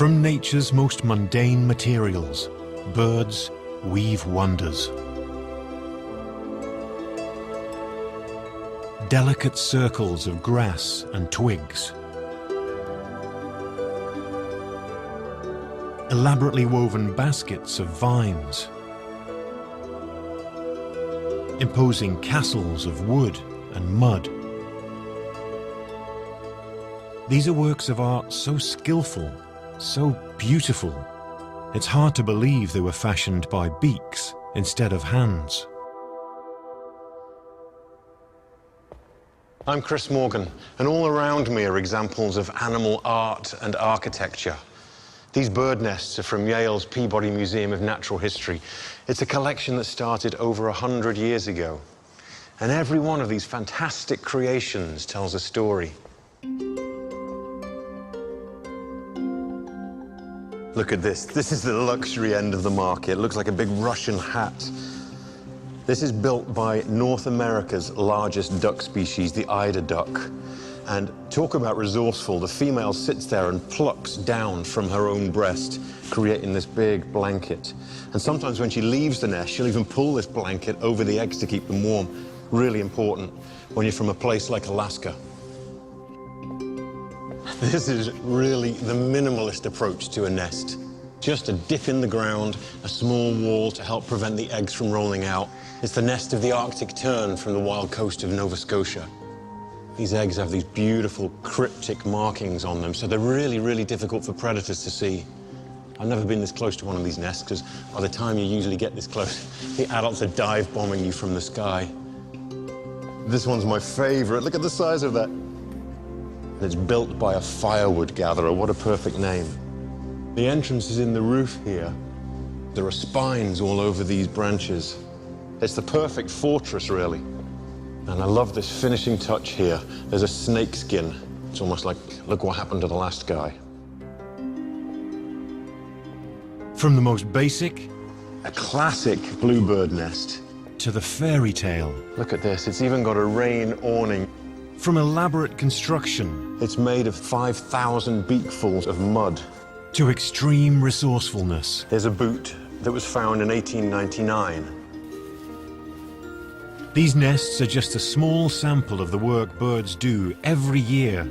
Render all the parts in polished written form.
From nature's most mundane materials, birds weave wonders. Delicate circles of grass and twigs, elaborately woven baskets of vines, imposing castles of wood and mud. These are works of art so skillful, so beautiful, it's hard to believe they were fashioned by beaks instead of hands. I'm Chris Morgan, and all around me are examples of animal art and architecture. These bird nests are from Yale's Peabody Museum of Natural History. It's a collection that started over 100 years ago. And every one of these fantastic creations tells a story. Look at this. This is the luxury end of the market. It looks like a big Russian hat. This is built by North America's largest duck species, the eider duck. And talk about resourceful. The female sits there and plucks down from her own breast, creating this big blanket. And sometimes when she leaves the nest, she'll even pull this blanket over the eggs to keep them warm. Really important when you're from a place like Alaska. This is really the minimalist approach to a nest. Just a dip in the ground, a small wall to help prevent the eggs from rolling out. It's the nest of the Arctic tern from the wild coast of Nova Scotia. These eggs have these beautiful cryptic markings on them, so they're really, really difficult for predators to see. I've never been this close to one of these nests, because by the time you usually get this close, the adults are dive bombing you from the sky. This one's my favorite. Look at the size of that. It's built by a firewood gatherer. What a perfect name. The entrance is in the roof here. There are spines all over these branches. It's the perfect fortress, really. And I love this finishing touch here. There's a snake skin. It's almost like, look what happened to the last guy. From the most basic, a classic bluebird nest, to the fairy tale. Look at this. It's even got a rain awning. From elaborate construction, it's made of 5,000 beakfuls of mud, to extreme resourcefulness. There's a boot that was found in 1899. These nests are just a small sample of the work birds do every year.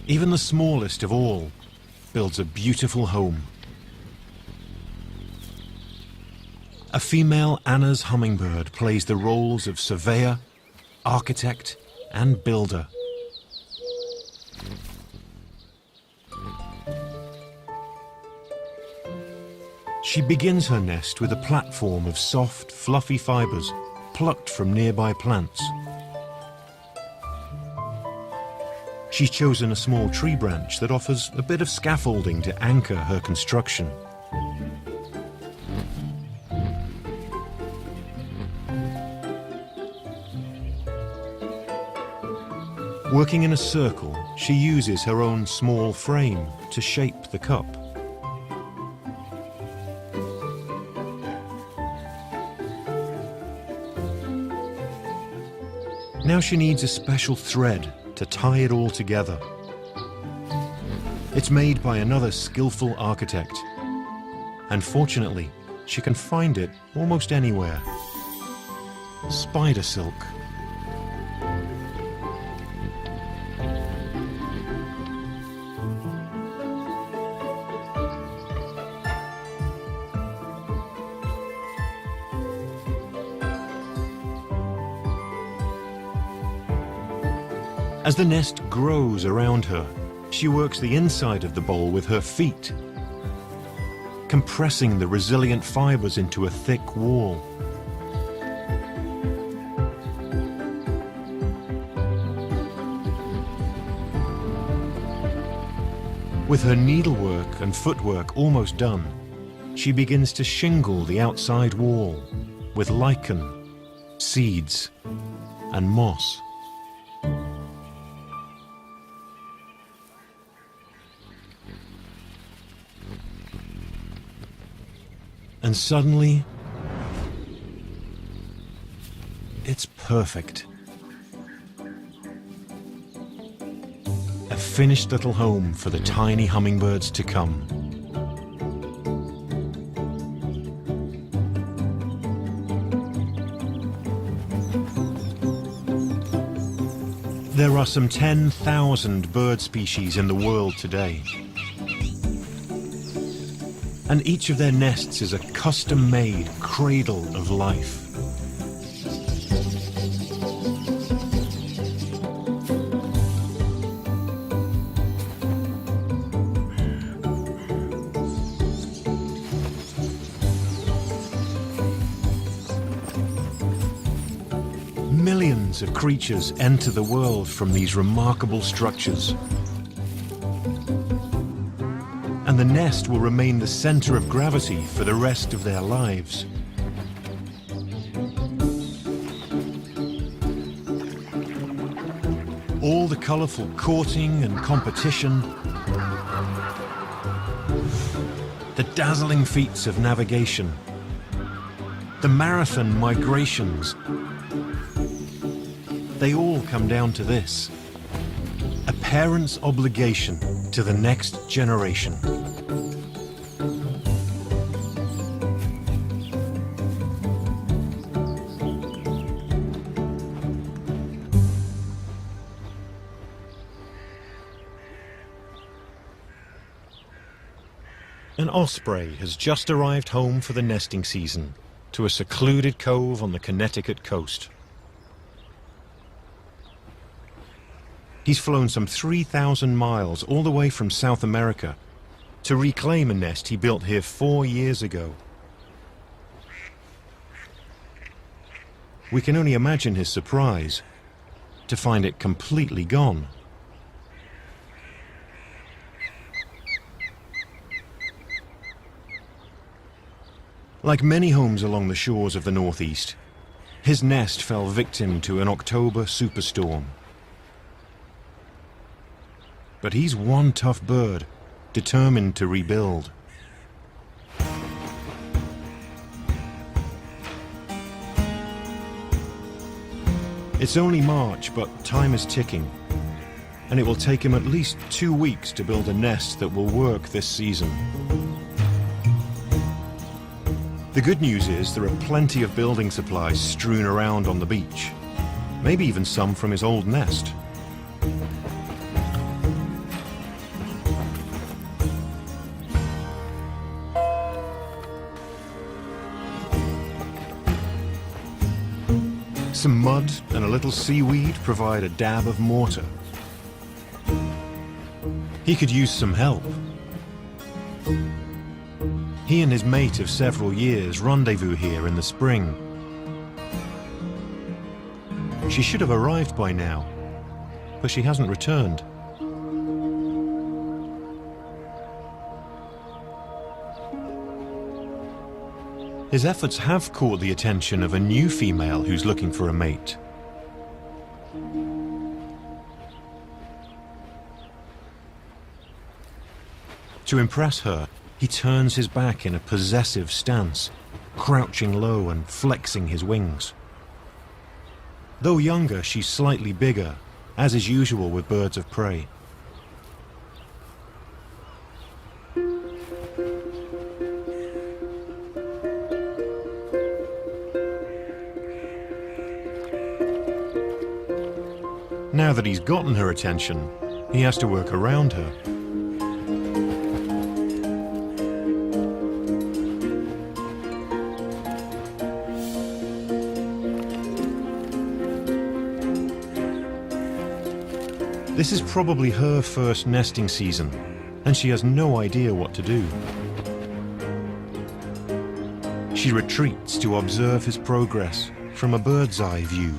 Even the smallest of all builds a beautiful home. A female Anna's hummingbird plays the roles of surveyor, architect, and builder. She begins her nest with a platform of soft, fluffy fibers plucked from nearby plants. She's chosen a small tree branch that offers a bit of scaffolding to anchor her construction. Working in a circle, she uses her own small frame to shape the cup. Now she needs a special thread to tie it all together. It's made by another skillful architect. And fortunately, she can find it almost anywhere. Spider silk. As the nest grows around her, she works the inside of the bowl with her feet, compressing the resilient fibers into a thick wall. With her needlework and footwork almost done, she begins to shingle the outside wall with lichen, seeds, and moss. And suddenly, it's perfect. finished little home for the tiny hummingbirds to come. There are some 10,000 bird species in the world today. And each of their nests is a custom-made cradle of life. Millions of creatures enter the world from these remarkable structures. And the nest will remain the center of gravity for the rest of their lives. All the colorful courting and competition, the dazzling feats of navigation, the marathon migrations, they all come down to this: a parent's obligation to the next generation. An osprey has just arrived home for the nesting season to a secluded cove on the Connecticut coast. He's flown some 3,000 miles all the way from South America to reclaim a nest he built here 4 years ago. We can only imagine his surprise to find it completely gone. Like many homes along the shores of the Northeast, his nest fell victim to an October superstorm. But he's one tough bird, determined to rebuild. It's only March, but time is ticking, and it will take him at least 2 weeks to build a nest that will work this season. The good news is there are plenty of building supplies strewn around on the beach, maybe even some from his old nest. Some mud and a little seaweed provide a dab of mortar. He could use some help. He and his mate of several years rendezvous here in the spring. She should have arrived by now, but she hasn't returned. His efforts have caught the attention of a new female who's looking for a mate. To impress her, he turns his back in a possessive stance, crouching low and flexing his wings. Though younger, she's slightly bigger, as is usual with birds of prey. Now that he's gotten her attention, he has to work around her. This is probably her first nesting season, and she has no idea what to do. She retreats to observe his progress from a bird's eye view.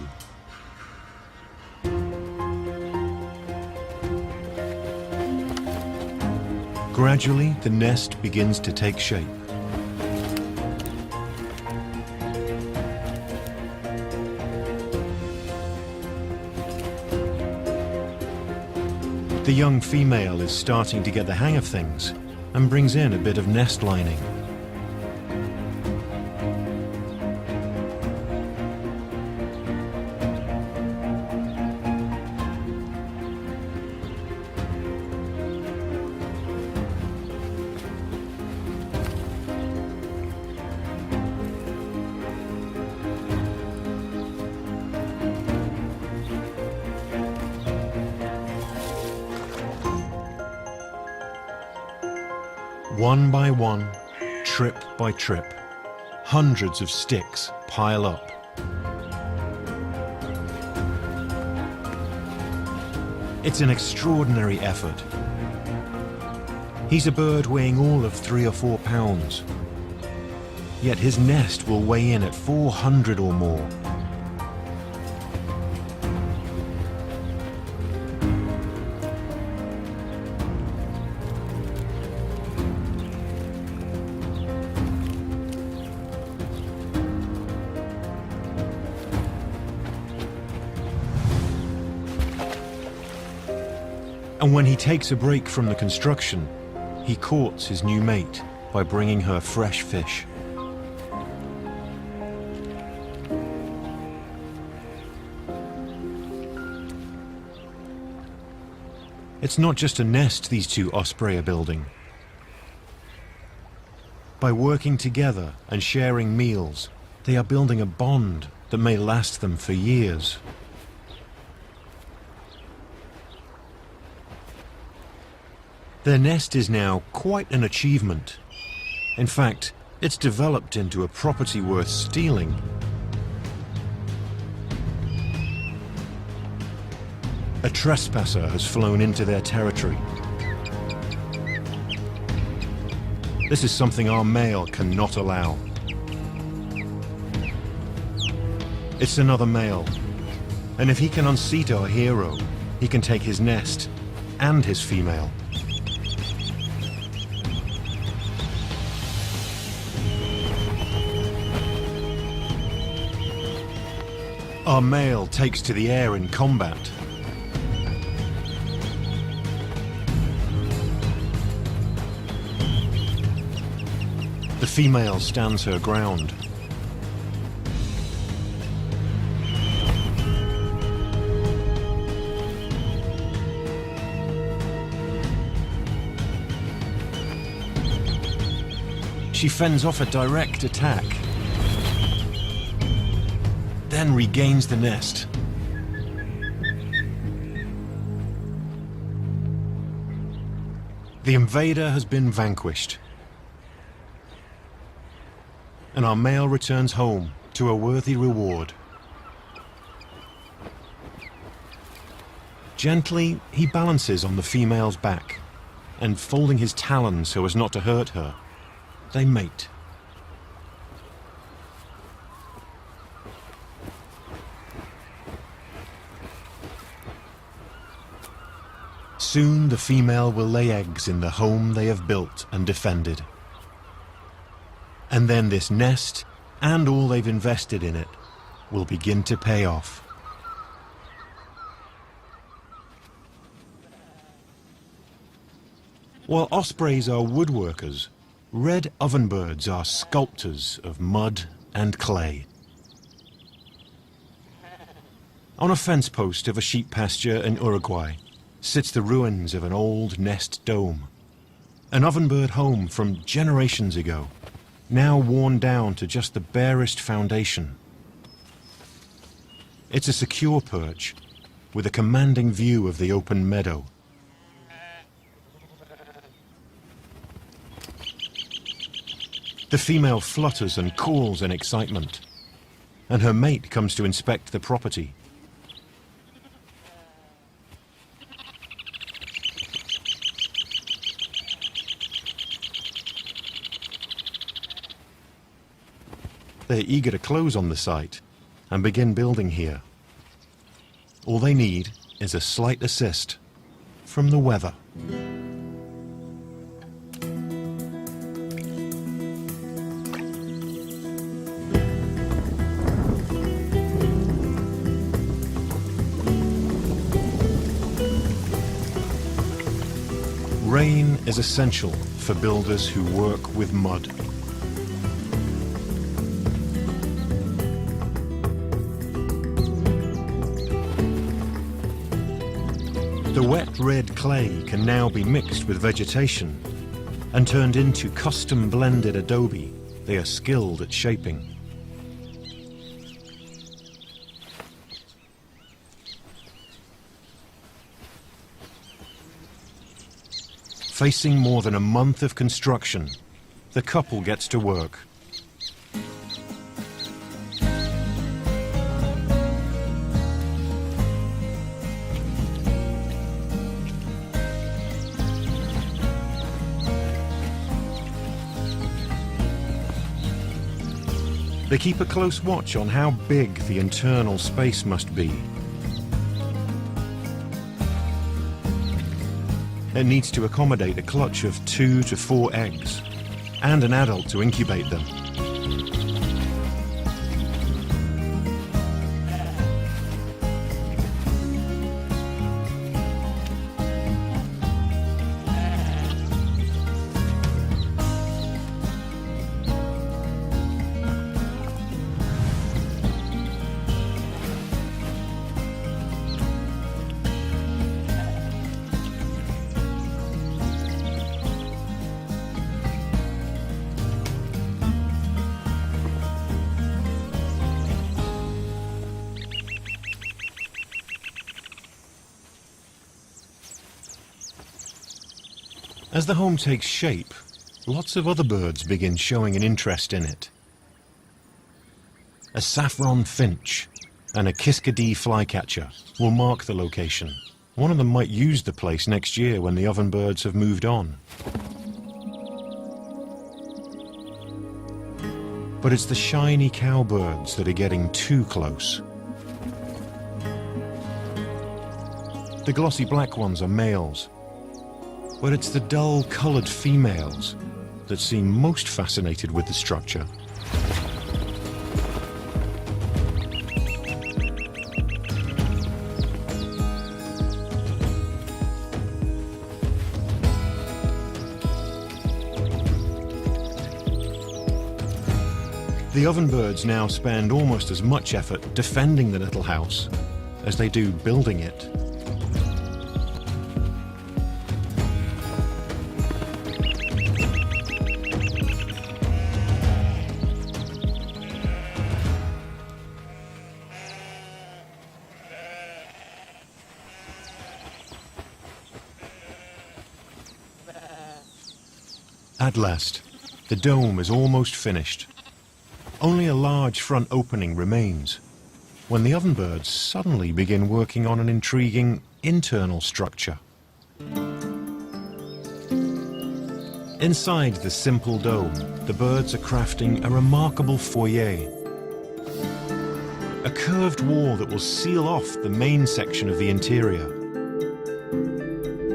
Gradually, the nest begins to take shape. The young female is starting to get the hang of things and brings in a bit of nest lining. One by one, trip by trip, hundreds of sticks pile up. It's an extraordinary effort. He's a bird weighing all of 3 or 4 pounds. Yet his nest will weigh in at 400 or more. And when he takes a break from the construction, he courts his new mate by bringing her fresh fish. It's not just a nest these two osprey are building. By working together and sharing meals, they are building a bond that may last them for years. Their nest is now quite an achievement. In fact, it's developed into a property worth stealing. A trespasser has flown into their territory. This is something our male cannot allow. It's another male, and if he can unseat our hero, he can take his nest and his female. Our male takes to the air in combat. The female stands her ground. She fends off a direct attack, then regains the nest. The invader has been vanquished, and our male returns home to a worthy reward. Gently, he balances on the female's back, and folding his talons so as not to hurt her, they mate. Soon the female will lay eggs in the home they have built and defended. And then this nest, and all they've invested in it, will begin to pay off. While ospreys are woodworkers, red ovenbirds are sculptors of mud and clay. On a fence post of a sheep pasture in Uruguay sits the ruins of an old nest dome, an ovenbird home from generations ago, now worn down to just the barest foundation. It's a secure perch with a commanding view of the open meadow. The female flutters and calls in excitement, and her mate comes to inspect the property. They're eager to close on the site and begin building here. All they need is a slight assist from the weather. Rain is essential for builders who work with mud. The wet red clay can now be mixed with vegetation and turned into custom blended adobe they are skilled at shaping. Facing more than a month of construction, the couple gets to work. They keep a close watch on how big the internal space must be. It needs to accommodate a clutch of 2 to 4 eggs and an adult to incubate them. As the home takes shape, lots of other birds begin showing an interest in it. A saffron finch and a Kiskadee flycatcher will mark the location. One of them might use the place next year when the ovenbirds have moved on. But it's the shiny cowbirds that are getting too close. The glossy black ones are males, but it's the dull-coloured females that seem most fascinated with the structure. The ovenbirds now spend almost as much effort defending the little house as they do building it. At last, the dome is almost finished. Only a large front opening remains, when the ovenbirds suddenly begin working on an intriguing internal structure. Inside the simple dome, the birds are crafting a remarkable foyer. A curved wall that will seal off the main section of the interior.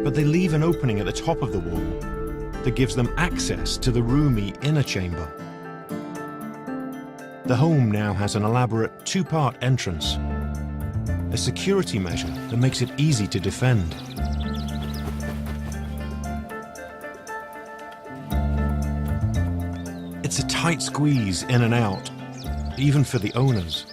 But they leave an opening at the top of the wall that gives them access to the roomy inner chamber. The home now has an elaborate two-part entrance, a security measure that makes it easy to defend. It's a tight squeeze in and out, even for the owners.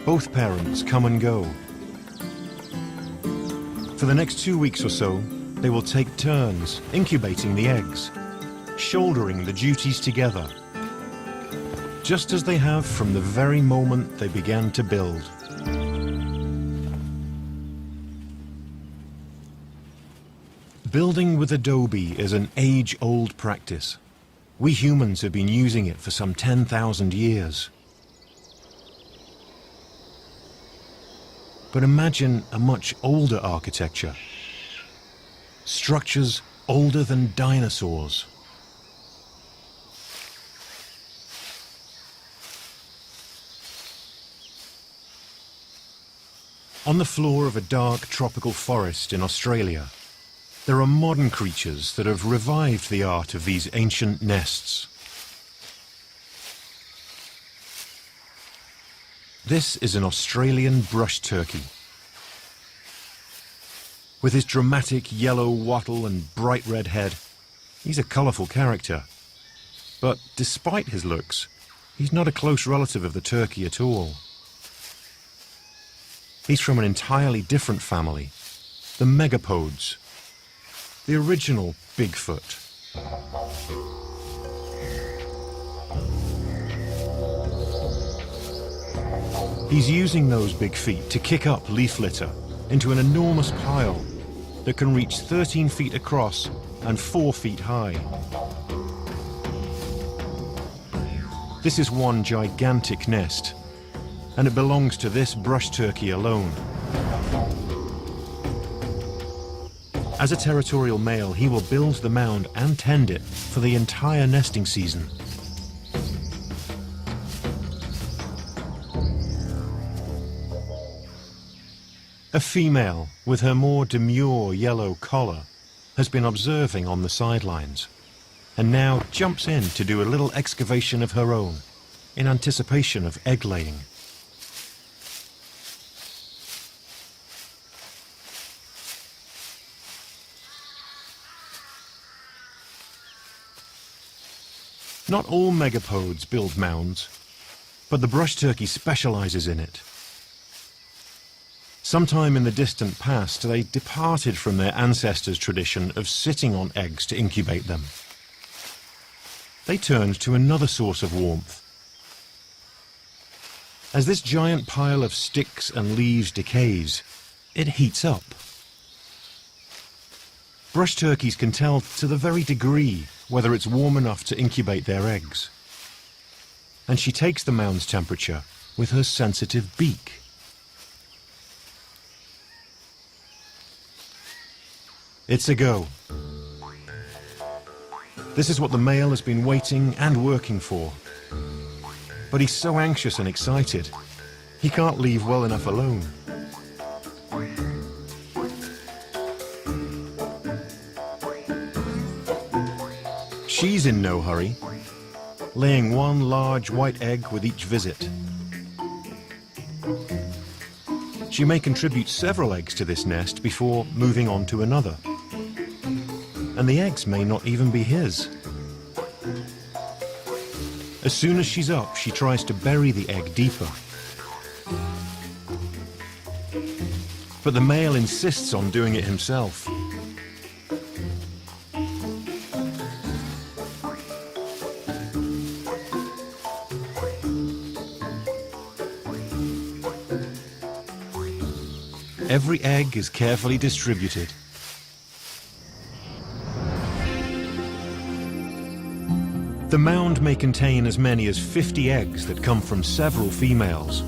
Both parents come and go. For the next 2 weeks or so, they will take turns incubating the eggs, shouldering the duties together, just as they have from the very moment they began to build. Building with adobe is an age-old practice. We humans have been using it for some 10,000 years. But imagine a much older architecture. Structures older than dinosaurs. On the floor of a dark tropical forest in Australia, there are modern creatures that have revived the art of these ancient nests. This is an Australian brush turkey. With his dramatic yellow wattle and bright red head, he's a colourful character. But despite his looks, he's not a close relative of the turkey at all. He's from an entirely different family, the megapodes, the original Bigfoot. He's using those big feet to kick up leaf litter into an enormous pile that can reach 13 feet across and 4 feet high. This is one gigantic nest, and it belongs to this brush turkey alone. As a territorial male, he will build the mound and tend it for the entire nesting season. A female, with her more demure yellow collar, has been observing on the sidelines, and now jumps in to do a little excavation of her own in anticipation of egg laying. Not all megapodes build mounds, but the brush turkey specializes in it. Sometime in the distant past, they departed from their ancestors' tradition of sitting on eggs to incubate them. They turned to another source of warmth. As this giant pile of sticks and leaves decays, it heats up. Brush turkeys can tell to the very degree whether it's warm enough to incubate their eggs. And she takes the mound's temperature with her sensitive beak. It's a go. This is what the male has been waiting and working for. But he's so anxious and excited, he can't leave well enough alone. She's in no hurry, laying one large white egg with each visit. She may contribute several eggs to this nest before moving on to another. And the eggs may not even be his. As soon as she's up, she tries to bury the egg deeper. But the male insists on doing it himself. Every egg is carefully distributed. The mound may contain as many as 50 eggs that come from several females,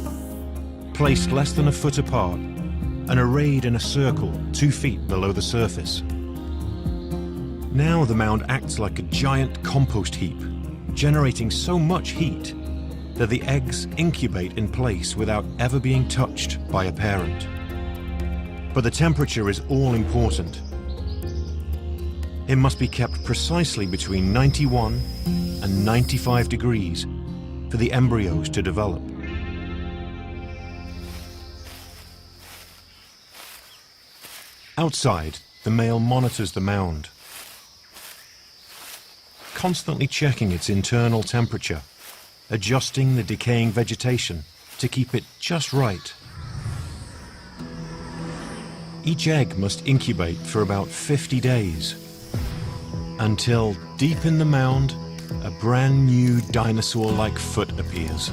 placed less than a foot apart and arrayed in a circle 2 feet below the surface. Now the mound acts like a giant compost heap, generating so much heat that the eggs incubate in place without ever being touched by a parent. But the temperature is all important. It must be kept precisely between 91 and 95 degrees for the embryos to develop. Outside, the male monitors the mound, constantly checking its internal temperature, adjusting the decaying vegetation to keep it just right. Each egg must incubate for about 50 days, until deep in the mound, a brand new dinosaur-like foot appears.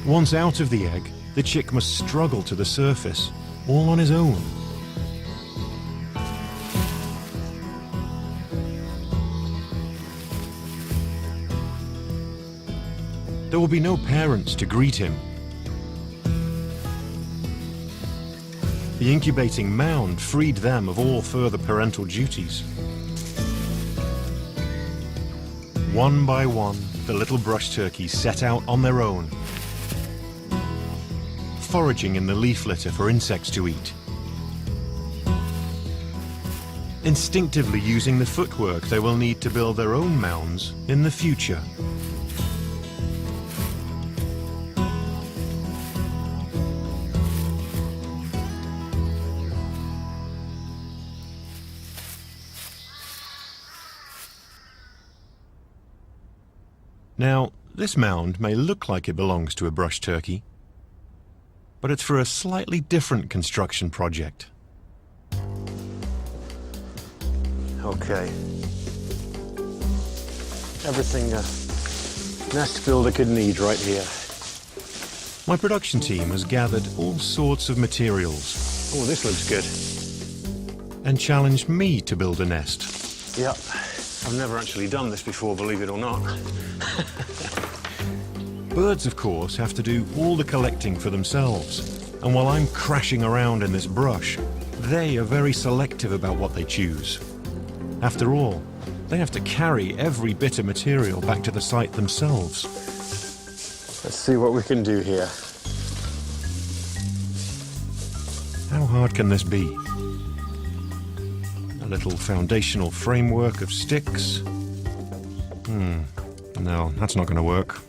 Once out of the egg, the chick must struggle to the surface, all on his own. There will be no parents to greet him. The incubating mound freed them of all further parental duties. One by one, the little brush turkeys set out on their own, foraging in the leaf litter for insects to eat, instinctively using the footwork they will need to build their own mounds in the future. Now, this mound may look like it belongs to a brush turkey, but it's for a slightly different construction project. Okay. Everything a nest builder could need right here. My production team has gathered all sorts of materials Oh, this looks good. and challenged me to build a nest. Yep. I've never actually done this before, believe it or not. Birds, of course, have to do all the collecting for themselves. And while I'm crashing around in this brush, they are very selective about what they choose. After all, they have to carry every bit of material back to the site themselves. Let's see what we can do here. How hard can this be? A little foundational framework of sticks. No, that's not going to work.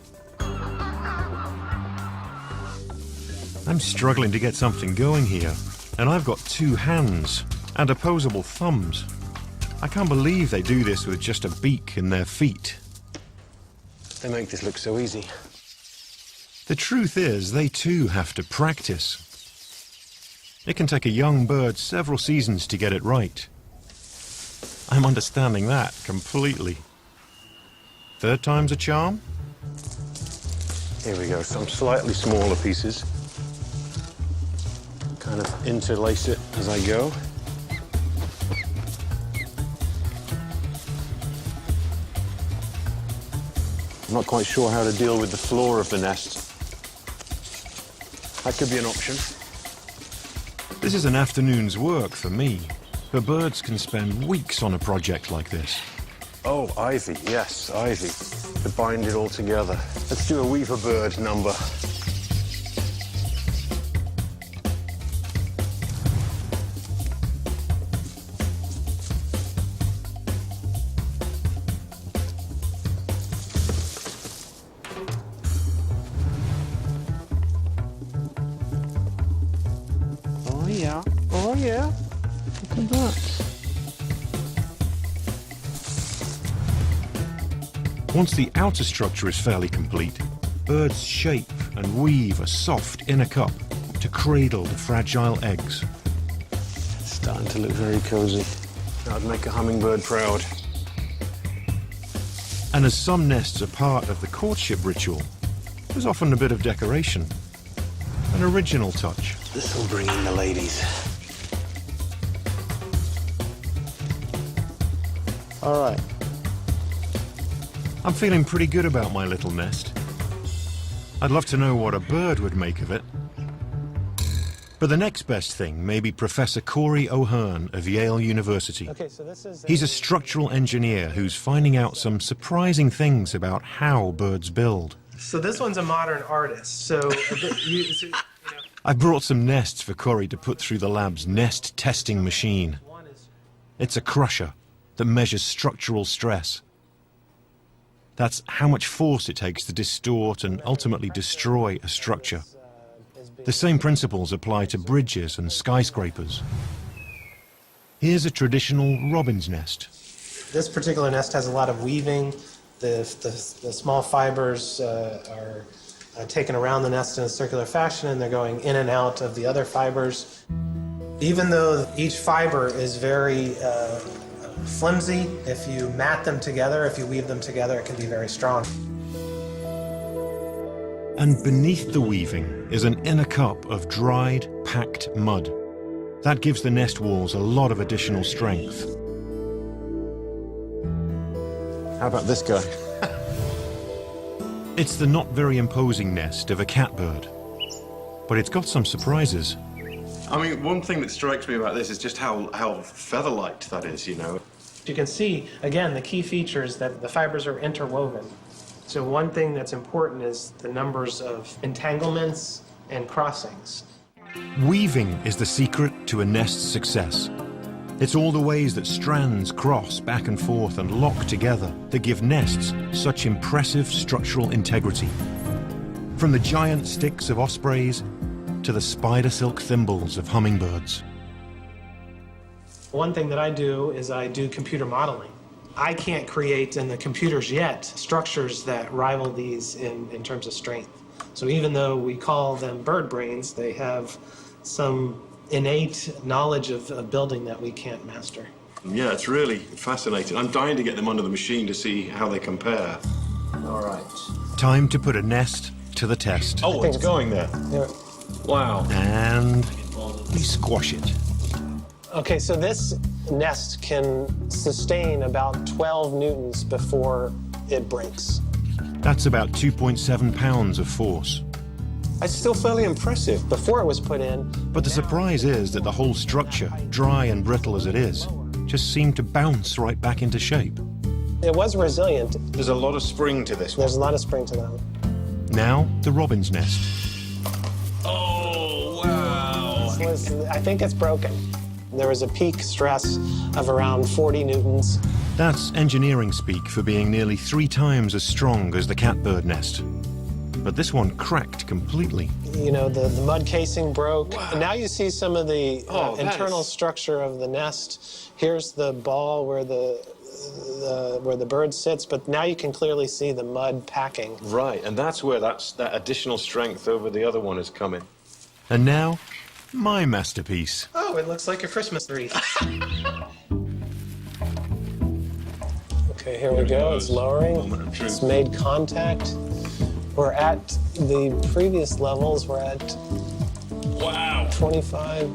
I'm struggling to get something going here, and I've got 2 hands and opposable thumbs. I can't believe they do this with just a beak in their feet. They make this look so easy. The truth is, they too have to practice. It can take a young bird several seasons to get it right. I'm understanding that completely. 3rd time's a charm? Here we go, some slightly smaller pieces. Kind of interlace it as I go. I'm not quite sure how to deal with the floor of the nest. That could be an option. This is an afternoon's work for me, but birds can spend weeks on a project like this. Oh, ivy, yes, ivy. To bind it all together. Let's do a weaver bird number. Oh yeah, oh yeah. Look at that. Once the outer structure is fairly complete, birds shape and weave a soft inner cup to cradle the fragile eggs. It's starting to look very cozy. That'd make a hummingbird proud. And as some nests are part of the courtship ritual, there's often a bit of decoration, an original touch. This will bring in the ladies. All right. I'm feeling pretty good about my little nest. I'd love to know what a bird would make of it. But the next best thing may be Professor Corey O'Hearn of Yale University. Okay, so this is He's a structural engineer who's finding out some surprising things about how birds build. So this one's a modern artist. So I brought some nests for Corey to put through the lab's nest testing machine. one is It's a crusher that measures structural stress. That's how much force it takes to distort and ultimately destroy a structure. The same principles apply to bridges and skyscrapers. Here's a traditional robin's nest. this particular nest has a lot of weaving. The small fibers are taken around the nest in a circular fashion, and they're going in and out of the other fibers. Even though each fiber is very flimsy, if you mat them together, if you weave them together, it can be very strong. And beneath the weaving is an inner cup of dried, packed mud. That gives the nest walls a lot of additional strength. How about this guy? It's the not very imposing nest of a catbird, but it's got some surprises. I mean, one thing that strikes me about this is just how feather-light that is, you know. You can see, again, the key feature is that the fibers are interwoven. So one thing that's important is the numbers of entanglements and crossings. Weaving is the secret to a nest's success. It's all the ways that strands cross back and forth and lock together that give nests such impressive structural integrity. From the giant sticks of ospreys to the spider silk thimbles of hummingbirds. One thing that I do is I do computer modeling. I can't create in the computers yet structures that rival these in terms of strength. So even though we call them bird brains, they have some innate knowledge of building that we can't master. Yeah, it's really fascinating. I'm dying to get them under the machine to see how they compare. All right. Time to put a nest to the test. Oh, it's going there. Yeah. Wow. And we squash it. Okay, so this nest can sustain about 12 newtons before it breaks. That's about 2.7 pounds of force. It's still fairly impressive. Before it was put in, But the surprise is that the whole structure, dry and brittle as it is, just seemed to bounce right back into shape. it was resilient. There's a lot of spring to this one. There's a lot of spring to that one. Now, the robin's nest. Oh, wow. I think it's broken. There was a peak stress of around 40 newtons. That's engineering speak for being nearly 3 times as strong as the catbird nest. But this one cracked completely. You know, the mud casing broke. Wow. And now you see some of the Oh, that internal is- structure of the nest. Here's the ball where the bird sits, but now you can clearly see the mud packing. Right, and that's where that additional strength over the other one is coming. And now, my masterpiece. Oh, it looks like a Christmas wreath. Okay, here we go. It's lowering. Moment of truth. It's made contact. We're at the previous levels. We're at Wow. 25.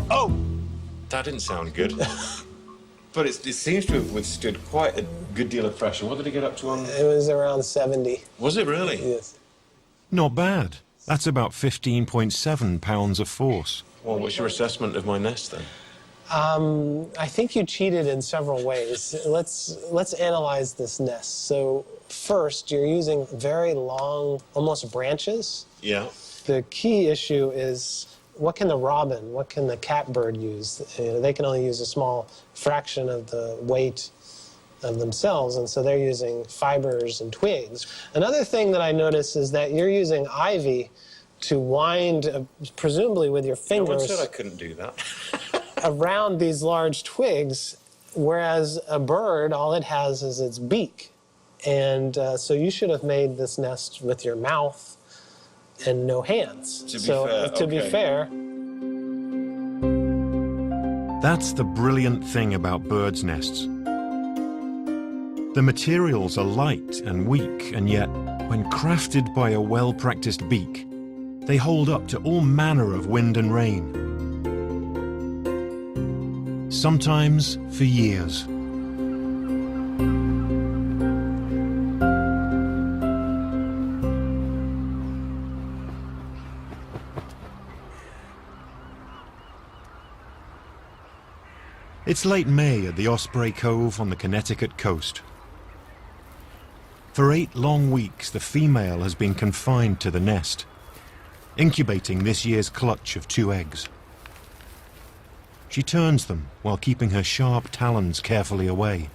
Oh! That didn't sound good. But it seems to have withstood quite a good deal of pressure. What did it get up to on? It was around 70. Was it really? Yes. Not bad. That's about 15.7 pounds of force. Well, what's your assessment of my nest then? I think you cheated in several ways. Let's analyze this nest. So first, you're using very long, almost branches. Yeah. The key issue is what can the robin, what can the catbird use? They can only use a small fraction of the weight of themselves, and so they're using fibers and twigs. Another thing that I noticed is that you're using ivy to wind, presumably with your No one fingers, said I couldn't do that. around these large twigs, whereas a bird, all it has is its beak. And so you should have made this nest with your mouth and no hands. To be fair, okay. That's the brilliant thing about birds' nests. The materials are light and weak, and yet, when crafted by a well-practiced beak, they hold up to all manner of wind and rain. Sometimes for years. It's late May at the Osprey Cove on the Connecticut coast. For 8 long weeks, the female has been confined to the nest, incubating this year's clutch of 2 eggs. She turns them while keeping her sharp talons carefully away,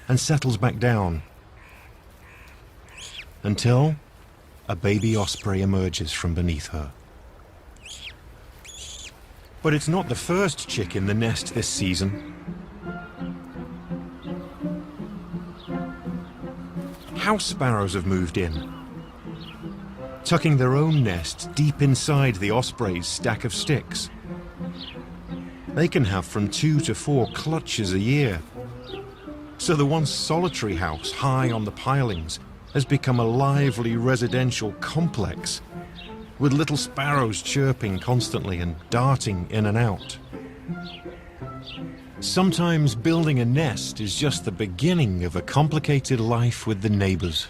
and settles back down until a baby osprey emerges from beneath her. But it's not the first chick in the nest this season. House sparrows have moved in, tucking their own nest deep inside the osprey's stack of sticks. They can have from 2 to 4 clutches a year. So the once solitary house high on the pilings has become a lively residential complex, with little sparrows chirping constantly and darting in and out. Sometimes building a nest is just the beginning of a complicated life with the neighbors.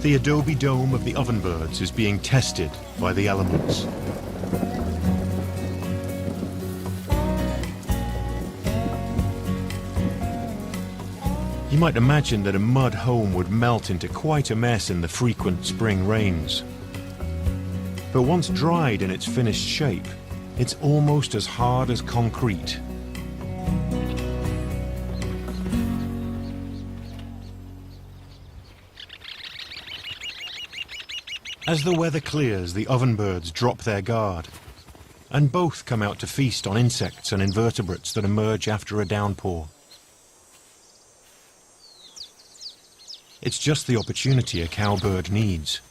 The adobe dome of the ovenbirds is being tested by the elements. You might imagine that a mud home would melt into quite a mess in the frequent spring rains. But once dried in its finished shape, it's almost as hard as concrete. As the weather clears, the ovenbirds drop their guard, and both come out to feast on insects and invertebrates that emerge after a downpour. It's just the opportunity a cowbird needs.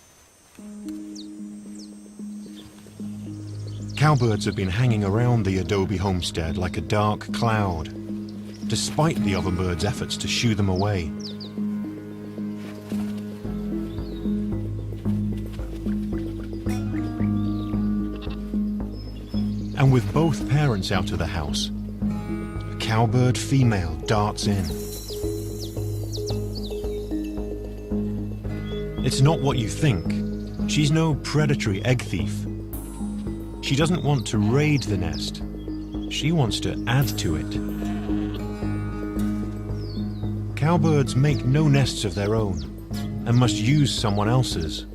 Cowbirds have been hanging around the adobe homestead like a dark cloud, despite the ovenbird's efforts to shoo them away. And with both parents out of the house, a cowbird female darts in. It's not what you think. She's no predatory egg thief. She doesn't want to raid the nest. She wants to add to it. Cowbirds make no nests of their own and must use someone else's.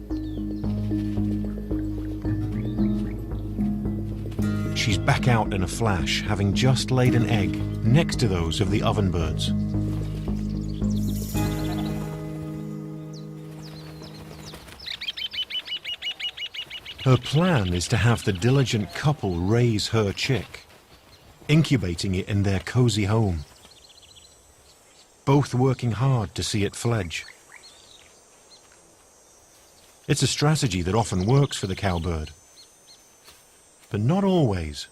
She's back out in a flash, having just laid an egg next to those of the ovenbirds. Her plan is to have the diligent couple raise her chick, incubating it in their cozy home, both working hard to see it fledge. It's a strategy that often works for the cowbird, but not always.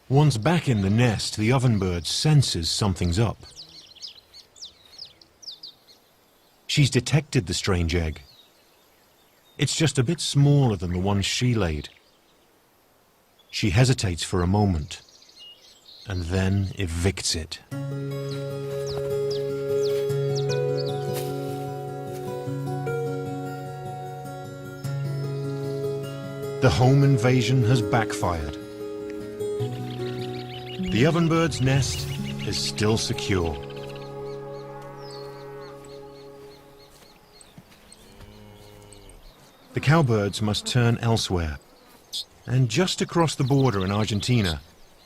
Once back in the nest, the ovenbird senses something's up. She's detected the strange egg. It's just a bit smaller than the one she laid. She hesitates for a moment, and then evicts it. The home invasion has backfired. The ovenbird's nest is still secure. The cowbirds must turn elsewhere. And just across the border in Argentina,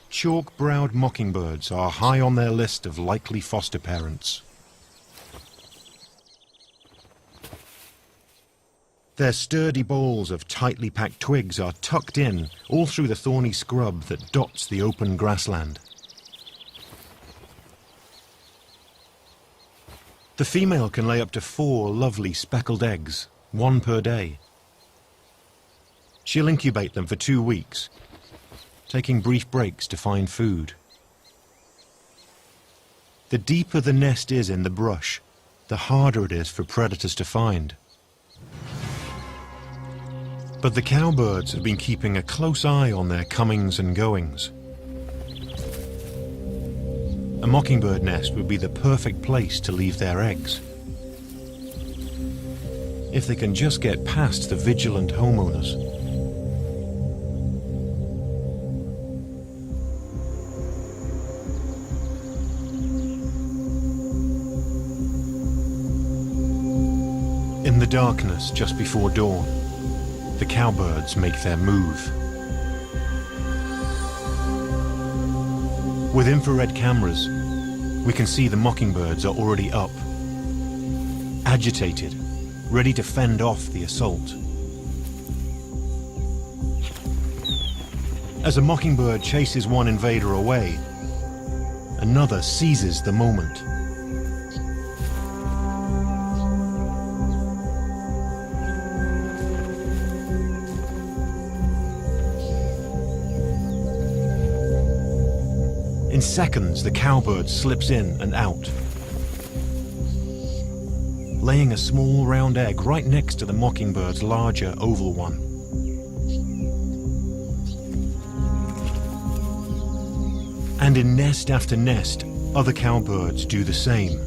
chalk-browed mockingbirds are high on their list of likely foster parents. Their sturdy boles of tightly packed twigs are tucked in all through the thorny scrub that dots the open grassland. The female can lay up to 4 lovely speckled eggs, 1 per day. She'll incubate them for 2 weeks, taking brief breaks to find food. The deeper the nest is in the brush, the harder it is for predators to find. But the cowbirds have been keeping a close eye on their comings and goings. A mockingbird nest would be the perfect place to leave their eggs, if they can just get past the vigilant homeowners. In the darkness just before dawn, the cowbirds make their move. With infrared cameras, we can see the mockingbirds are already up, agitated, ready to fend off the assault. As a mockingbird chases one invader away, another seizes the moment. In seconds, the cowbird slips in and out, laying a small round egg right next to the mockingbird's larger oval one. And in nest after nest, other cowbirds do the same.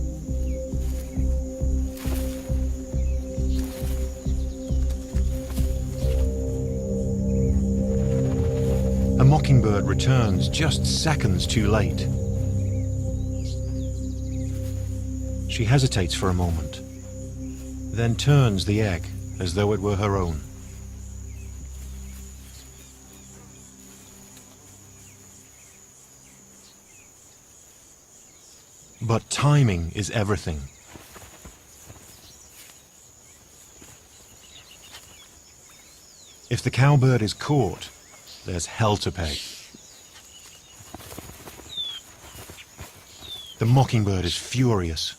A mockingbird returns just seconds too late. She hesitates for a moment, then turns the egg as though it were her own. But timing is everything. If the cowbird is caught, there's hell to pay. The mockingbird is furious.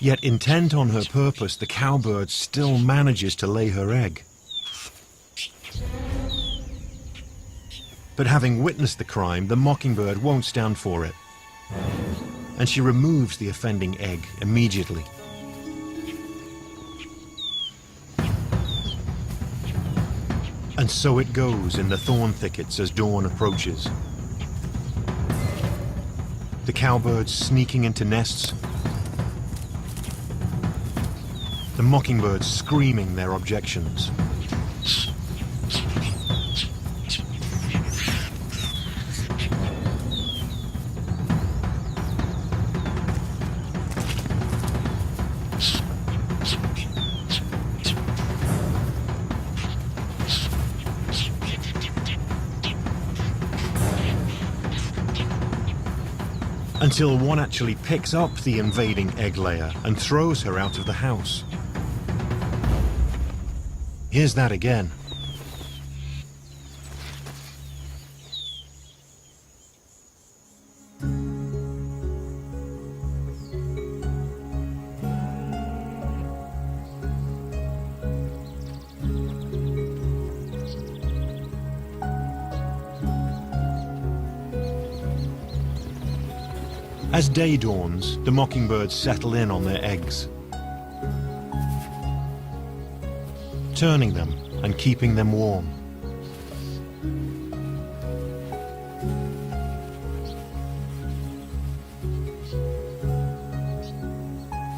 Yet intent on her purpose, the cowbird still manages to lay her egg. But having witnessed the crime, the mockingbird won't stand for it, and she removes the offending egg immediately. And so it goes in the thorn thickets as dawn approaches. The cowbirds sneaking into nests, the mockingbirds screaming their objections. Until one actually picks up the invading egg layer and throws her out of the house. Here's that again. As day dawns, the mockingbirds settle in on their eggs, turning them and keeping them warm.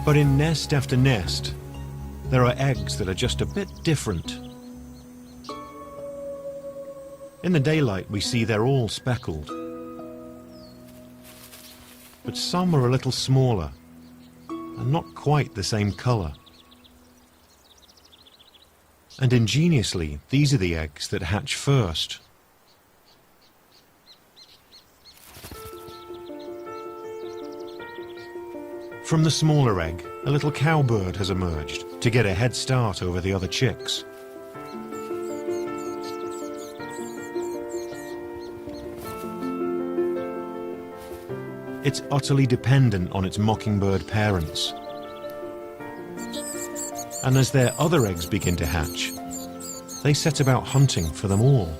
But in nest after nest, there are eggs that are just a bit different. In the daylight, we see they're all speckled. But some are a little smaller and not quite the same color. And ingeniously, these are the eggs that hatch first. From the smaller egg, a little cowbird has emerged to get a head start over the other chicks. It's utterly dependent on its mockingbird parents. And as their other eggs begin to hatch, they set about hunting for them all.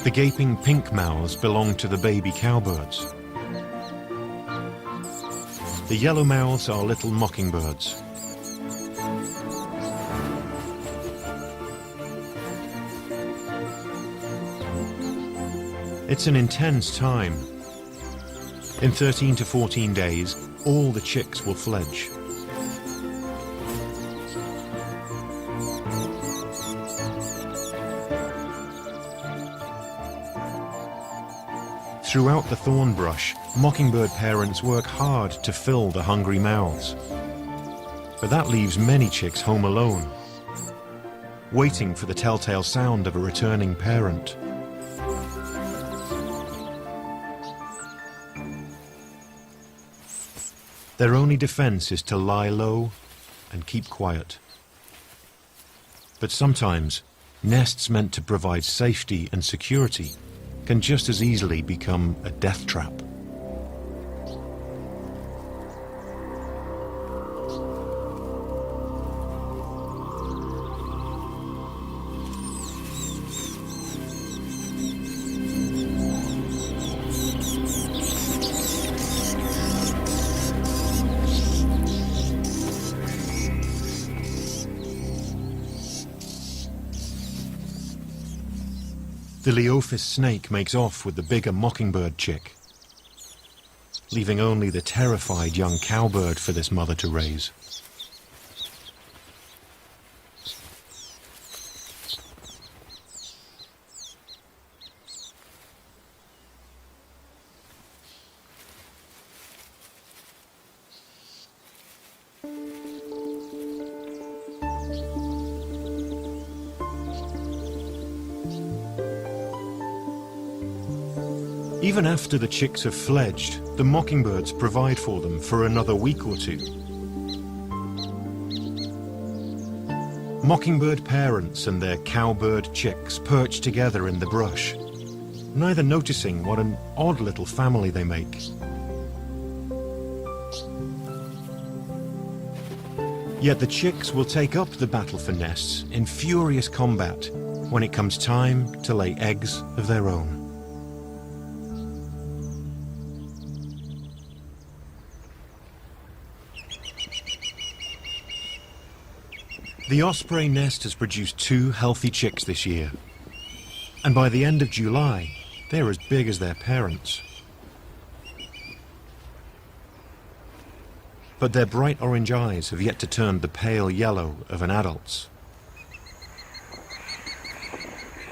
The gaping pink mouths belong to the baby cowbirds. The yellow mouths are little mockingbirds. It's an intense time. In 13 to 14 days, all the chicks will fledge. Throughout the thorn brush, mockingbird parents work hard to fill the hungry mouths. But that leaves many chicks home alone, waiting for the telltale sound of a returning parent. Their only defense is to lie low and keep quiet. But sometimes, nests meant to provide safety and security can just as easily become a death trap. The Leophis snake makes off with the bigger mockingbird chick, leaving only the terrified young cowbird for this mother to raise. Even after the chicks have fledged, the mockingbirds provide for them for another week or two. Mockingbird parents and their cowbird chicks perch together in the brush, neither noticing what an odd little family they make. Yet the chicks will take up the battle for nests in furious combat when it comes time to lay eggs of their own. The osprey nest has produced 2 healthy chicks this year, and by the end of July, they're as big as their parents. But their bright orange eyes have yet to turn the pale yellow of an adult's.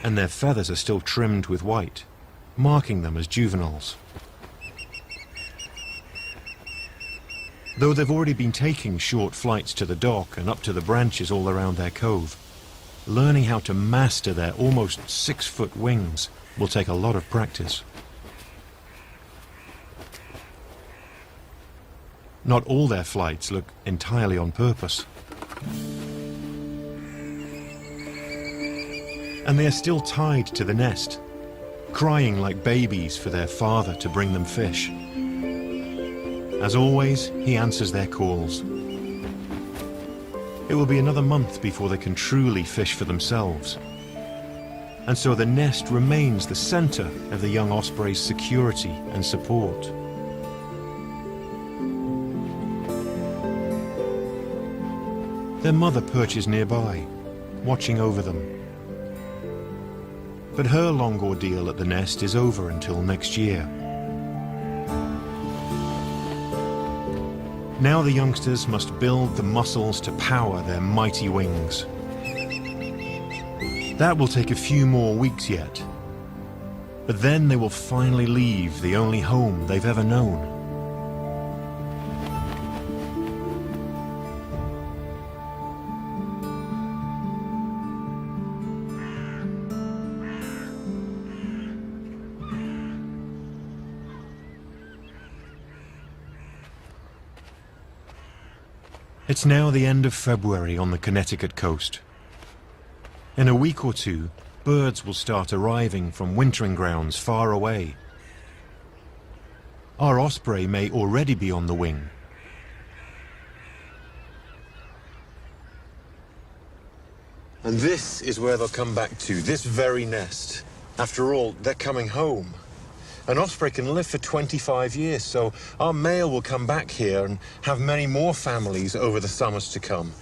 And their feathers are still trimmed with white, marking them as juveniles. Though they've already been taking short flights to the dock and up to the branches all around their cove, learning how to master their almost 6-foot wings will take a lot of practice. Not all their flights look entirely on purpose. And they are still tied to the nest, crying like babies for their father to bring them fish. As always, he answers their calls. It will be another month before they can truly fish for themselves. And so the nest remains the center of the young osprey's security and support. Their mother perches nearby, watching over them. But her long ordeal at the nest is over until next year. Now the youngsters must build the muscles to power their mighty wings. That will take a few more weeks yet. But then they will finally leave the only home they've ever known. It's now the end of February on the Connecticut coast. In a week or two, birds will start arriving from wintering grounds far away. Our osprey may already be on the wing. And this is where they'll come back to, this very nest. After all, they're coming home. An osprey can live for 25 years, so our male will come back here and have many more families over the summers to come.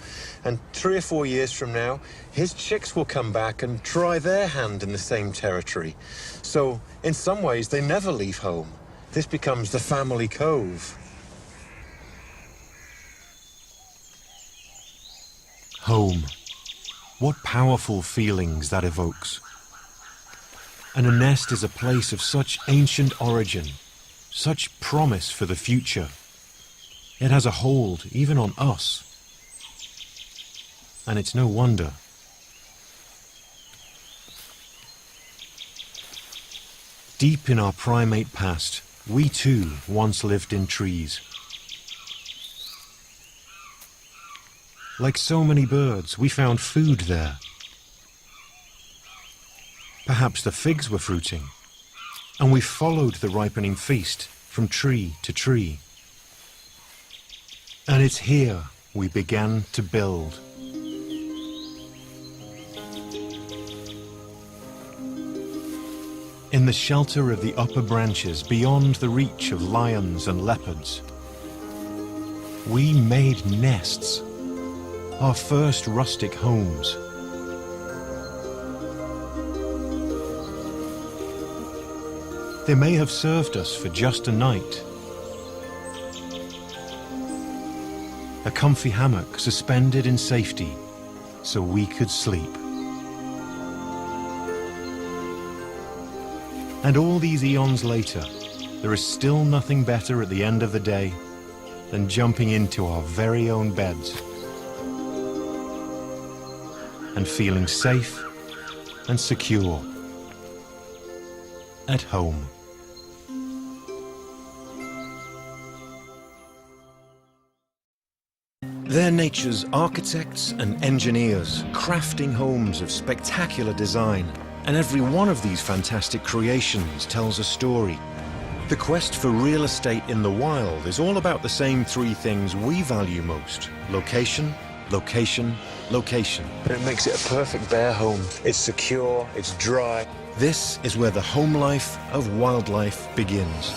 And 3 or 4 years from now, his chicks will come back and try their hand in the same territory. So, in some ways, they never leave home. This becomes the family cove. Home. What powerful feelings that evokes. And a nest is a place of such ancient origin, such promise for the future. It has a hold even on us. And it's no wonder. Deep in our primate past, we too once lived in trees. Like so many birds, we found food there. Perhaps the figs were fruiting, and we followed the ripening feast from tree to tree. And it's here we began to build. In the shelter of the upper branches beyond the reach of lions and leopards, we made nests, our first rustic homes. They may have served us for just a night. A comfy hammock suspended in safety so we could sleep. And all these eons later, there is still nothing better at the end of the day than jumping into our very own beds and feeling safe and secure at home. They're nature's architects and engineers, crafting homes of spectacular design. And every one of these fantastic creations tells a story. The quest for real estate in the wild is all about the same three things we value most: location, location, location. It makes it a perfect bear home. It's secure, it's dry. This is where the home life of wildlife begins.